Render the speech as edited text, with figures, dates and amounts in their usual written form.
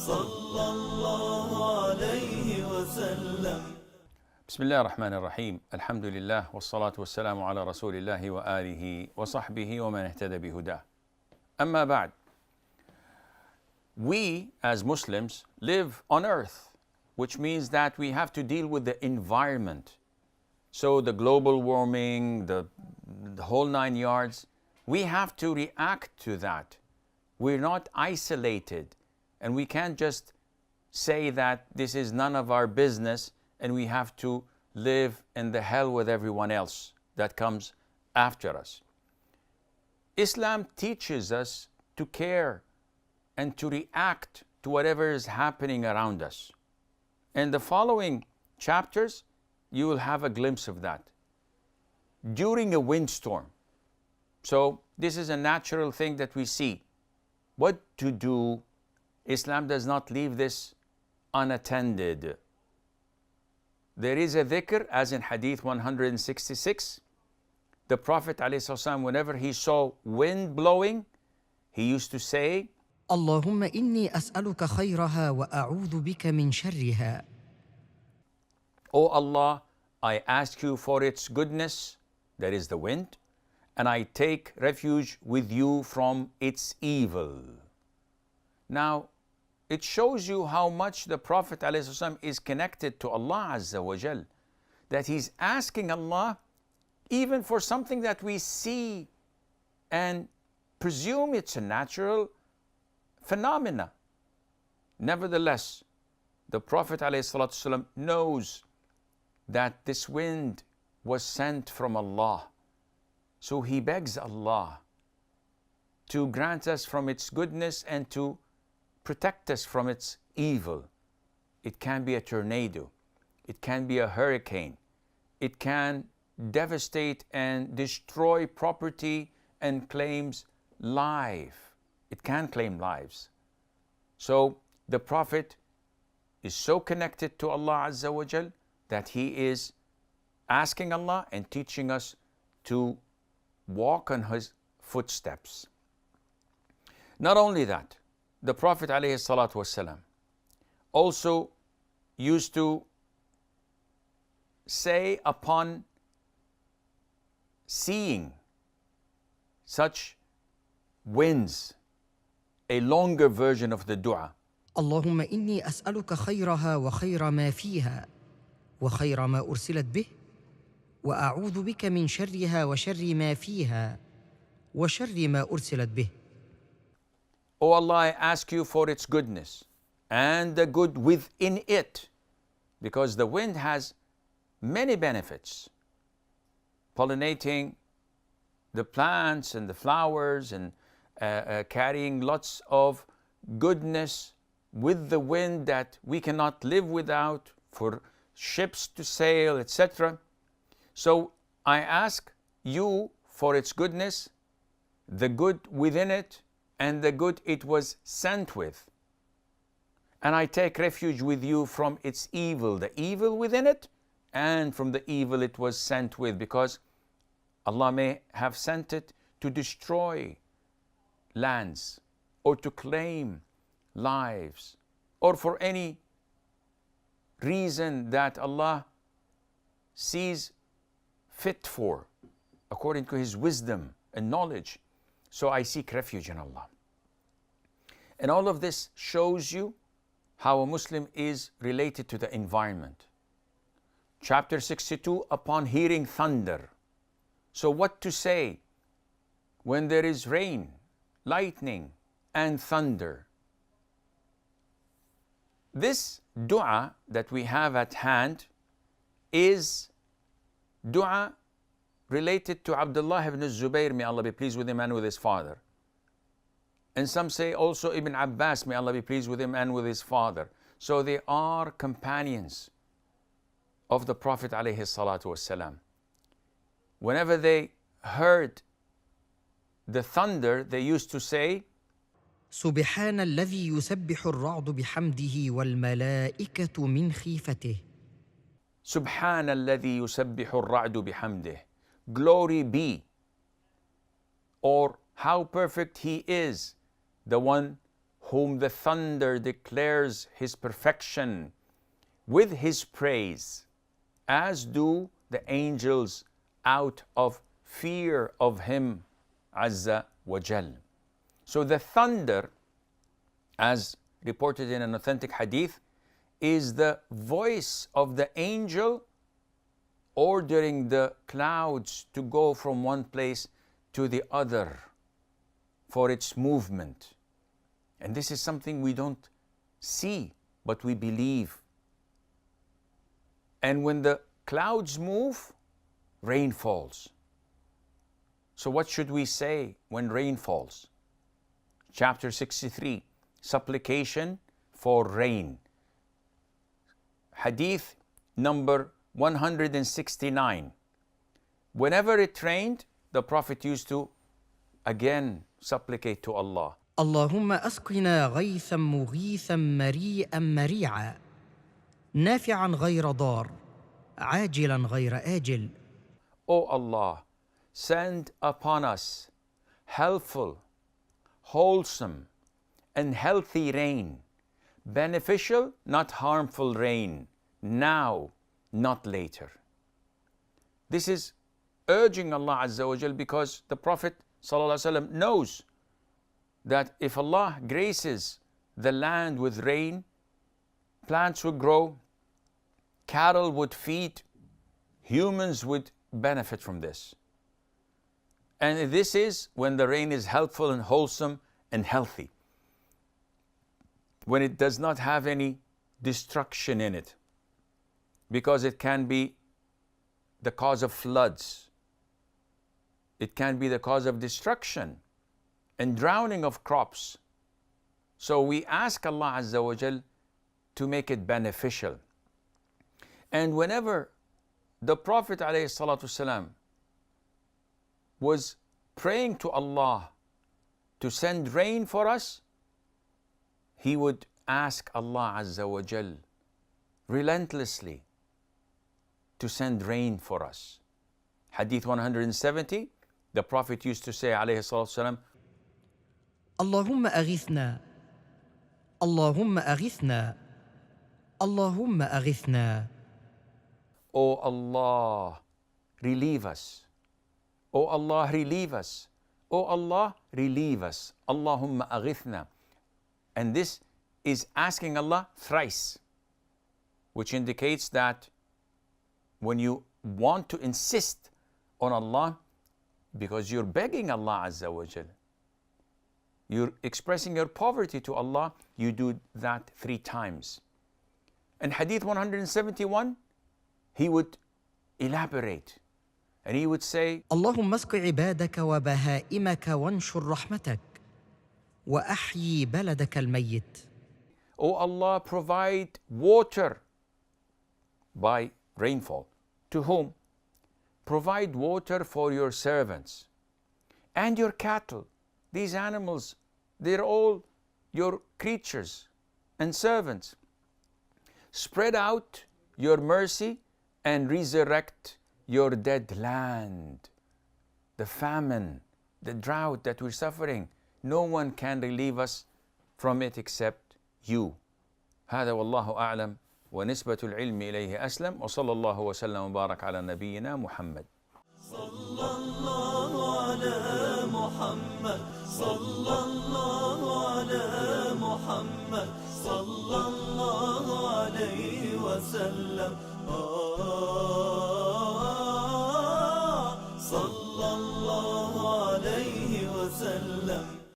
صلى الله عليه وسلم. بسم الله الرحمن الرحيم. الحمد لله والصلاة والسلام على رسول الله وآله وصحبه ومن اهتدى بهداه. أما بعد, we as Muslims live on earth, which means that we have to deal with the environment. So the global warming, the whole 9 yards, we have to react to that. We're not isolated, and we can't just say that this is none of our business and we have to live in the hell with everyone else that comes after us. Islam teaches us to care and to react to whatever is happening around us. In the following chapters, you will have a glimpse of that. During a windstorm, so this is a natural thing that we see. What to do? Islam does not leave this unattended. There is a dhikr, as in Hadith 166. The Prophet ﷺ, whenever he saw wind blowing, he used to say, اللهم إني أسألك خيرها وأعوذ بك من شرها. O Allah, I ask you for its goodness, that is the wind, and I take refuge with you from its evil. Now, it shows you how much the Prophet ﷺ is connected to Allah Azza wa Jal, that he's asking Allah even for something that we see and presume it's a natural phenomena. Nevertheless, the Prophet ﷺ knows that this wind was sent from Allah. So he begs Allah to grant us from its goodness and to protect us from its evil. It can be a tornado. It can be a hurricane. It can devastate and destroy property and claims life. It can claim lives. So the Prophet is so connected to Allah Azza wa Jal that he is asking Allah and teaching us to walk on his footsteps. Not only that, the Prophet ﷺ also used to say upon seeing such winds, a longer version of the dua. اللهم إني أسألك خيرها وخير ما فيها وخير ما أرسلت به وأعوذ بك من شرها وشر ما فيها وشر ما أرسلت به. O Allah, I ask you for its goodness and the good within it, because the wind has many benefits, pollinating the plants and the flowers and carrying lots of goodness with the wind that we cannot live without, for ships to sail, etc. So I ask you for its goodness, the good within it, and the good it was sent with. And I take refuge with you from its evil, the evil within it, and from the evil it was sent with, because Allah may have sent it to destroy lands or to claim lives, or for any reason that Allah sees fit for, according to His wisdom and knowledge. So I seek refuge in Allah. And all of this shows you how a Muslim is related to the environment. Chapter 62, upon hearing thunder. So what to say when there is rain, lightning, and thunder? This dua that we have at hand is dua related to Abdullah ibn Zubayr, may Allah be pleased with him and with his father. And some say also Ibn Abbas, may Allah be pleased with him and with his father. So they are companions of the Prophet ﷺ. Whenever they heard the thunder, they used to say, سبحان الذي يسبح الرعد بحمده والملائكة من خيفته. سبحان الذي يسبح الرعد بحمده. Glory be, or how perfect He is, the one whom the thunder declares his perfection with his praise, as do the angels out of fear of him Azza wa Jal. So the thunder, as reported in an authentic hadith, is the voice of the angel ordering the clouds to go from one place to the other for its movement. And this is something we don't see, but we believe. And when the clouds move, rain falls. So what should we say when rain falls? Chapter 63, supplication for rain. Hadith number 169. Whenever it rained, the Prophet used to again supplicate to Allah. اللهم أسقنا غيثا مغيثا مريئا مريعا نافعا غير ضار عاجلا غير آجل. O Allah, send upon us helpful, wholesome, and healthy rain, beneficial, not harmful rain, now, not later. This is urging Allah Azza wa Jal, because the Prophet ﷺ knows that if Allah graces the land with rain, plants would grow, cattle would feed, humans would benefit from this. And this is when the rain is helpful and wholesome and healthy, when it does not have any destruction in it, because it can be the cause of floods. It can be the cause of destruction and drowning of crops. So we ask Allah Azza wa Jal to make it beneficial. And whenever the Prophet ﷺ was praying to Allah to send rain for us, he would ask Allah Azza wa Jal relentlessly to send rain for us. Hadith 170, the Prophet used to say alayhi salatu wasalam, اللهم أغثنا اللهم أغثنا اللهم أغثنا. O Allah, relieve us. O Allah, relieve us. O Allah, relieve us. Allahumma aghithna. And this is asking Allah thrice, which indicates that when you want to insist on Allah, because you're begging Allah Azza wa Jal, you're expressing your poverty to Allah, you do that 3 times. And Hadith 171, he would elaborate and he would say, اللهم اسق عبادك وبهائمك وانشر رحمتك وأحيي بلدك الميت. O Allah, provide water by rainfall. To whom? Provide water for your servants and your cattle. These animals, they're all your creatures and servants. Spread out your mercy and resurrect your dead land. The famine, the drought that we're suffering, no one can relieve us from it except you. هذا والله أعلم ونسبة العلم إليه أسلم وصلى الله وسلم وبارك على نبينا محمد. صلى الله على محمد صلى الله على محمد صلى الله عليه وسلم.